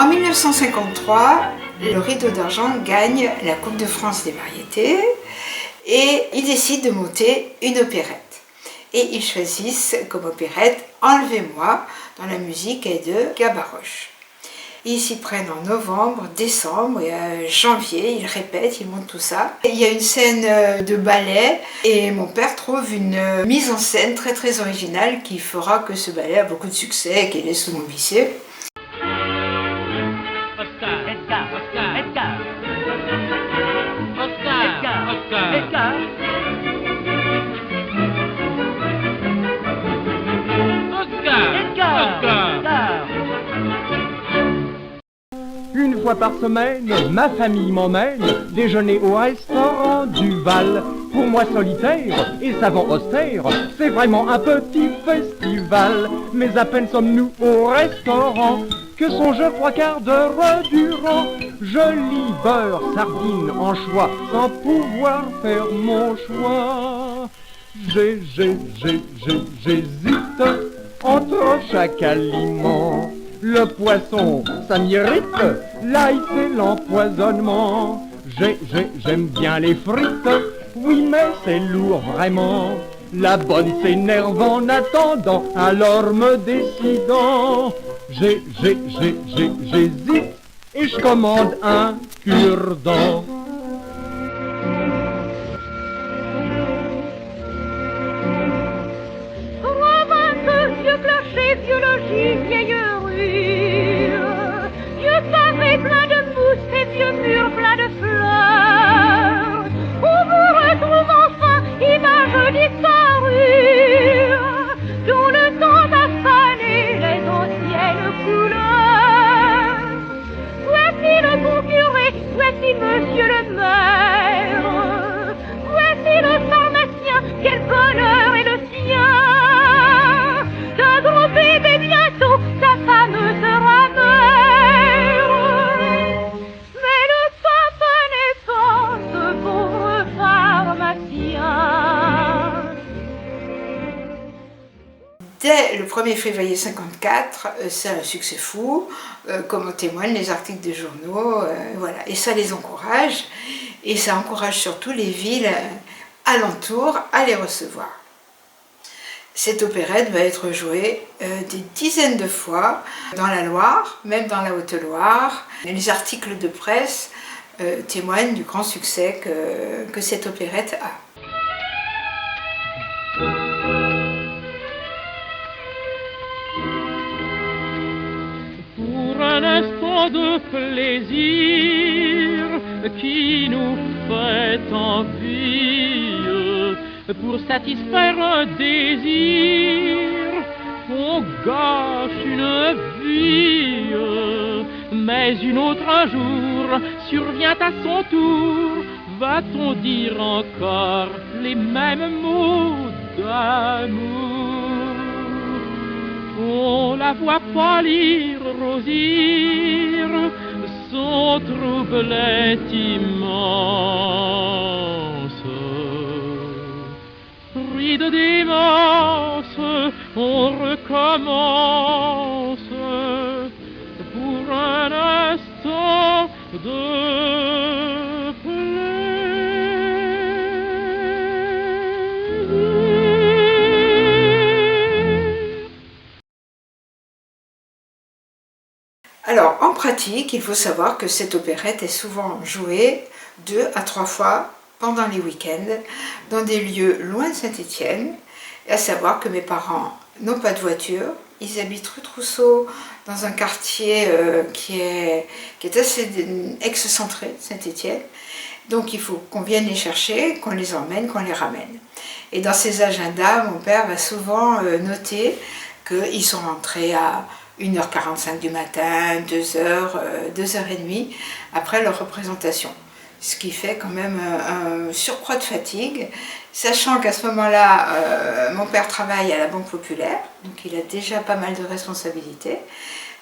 En 1953, le Rideau d'Argent gagne la Coupe de France des variétés et ils décident de monter une opérette. Et ils choisissent comme opérette Enlevez-moi, dont la musique est de Gabaroche. Ils s'y prennent en novembre, décembre et janvier, ils répètent, ils montent tout ça. Et il y a une scène de ballet et mon père trouve une mise en scène très originale qui fera que ce ballet a beaucoup de succès et qu'il est souvent vicieux. Une fois par semaine, ma famille m'emmène déjeuner au restaurant du Val. Pour moi solitaire et savant austère, c'est vraiment un petit festival. Mais à peine sommes-nous au restaurant que songe 3/4 d'heure durant. Je lis beurre, sardine, anchois, sans pouvoir faire mon choix. J'hésite entre chaque aliment. Le poisson, ça m'irrite, l'ail c'est l'empoisonnement. J'aime bien les frites, oui mais c'est lourd vraiment. La bonne s'énerve en attendant, alors me décidant. J'hésite et je commande un cure-dent. Biologie, vieille rue, vieux pavé plein de mousse et vieux murs plein de fleurs, on vous retrouve enfin, image disparue, dont le temps a fané les anciennes couleurs. Voici le bon curé, voici monsieur le maire, voici le pharmacien, quel bonheur est le sien. D'un gros bébé bientôt, sa femme sera mère. Mais le papa n'est pas ce pauvre pharmacien. Dès le 1er février 1954, c'est un succès fou, comme en témoignent les articles des journaux, voilà. Et ça les encourage, et ça encourage surtout les villes alentours à les recevoir. Cette opérette va être jouée des dizaines de fois dans la Loire, même dans la Haute-Loire. Les articles de presse témoignent du grand succès que cette opérette a. Pour un instant de plaisir qui nous fait envie, pour satisfaire un désir, on gâche une vie. Mais une autre un jour survient à son tour. Va-t-on dire encore les mêmes mots d'amour? On la voit pâlir, rosir, son trouble est immense. Ride d'immense, on recommence pour un instant de Alors, en pratique, il faut savoir que cette opérette est souvent jouée 2 à 3 fois pendant les week-ends dans des lieux loin de Saint-Étienne. Et à savoir que mes parents n'ont pas de voiture, ils habitent rue Trousseau dans un quartier qui est assez ex-centré, Saint-Étienne. Donc il faut qu'on vienne les chercher, qu'on les emmène, qu'on les ramène. Et dans ces agendas, mon père va souvent noter qu'ils sont rentrés à 1h45 du matin, 2h, 2h30 après leur représentation. Ce qui fait quand même un surcroît de fatigue, sachant qu'à ce moment-là, mon père travaille à la Banque Populaire, donc il a déjà pas mal de responsabilités,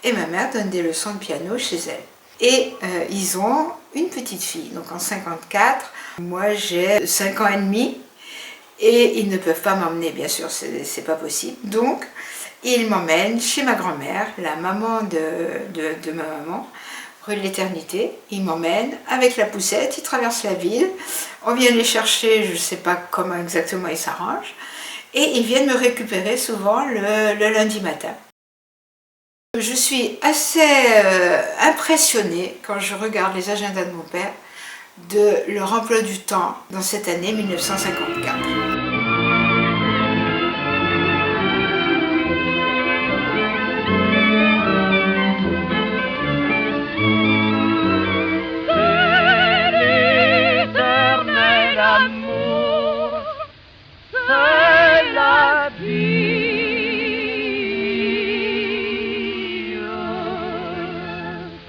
et ma mère donne des leçons de piano chez elle. Et ils ont une petite fille, donc en 54, moi j'ai 5 ans et demi, et ils ne peuvent pas m'emmener, bien sûr, c'est pas possible. Donc il m'emmène chez ma grand-mère, la maman de ma maman, rue de l'Éternité. Il m'emmène avec la poussette, il traverse la ville, on vient les chercher, je ne sais pas comment exactement ils s'arrangent, et ils viennent me récupérer souvent le lundi matin. Je suis assez impressionnée quand je regarde les agendas de mon père de leur emploi du temps dans cette année 1954.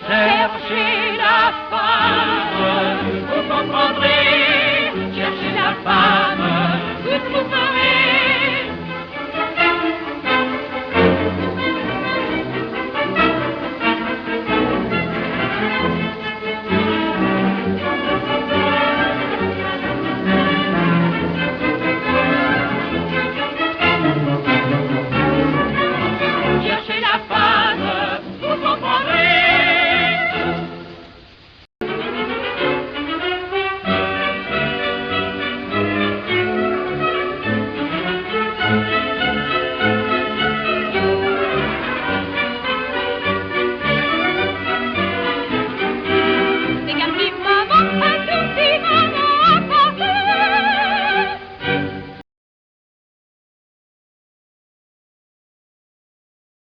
Cherchez la femme, vous comprendrez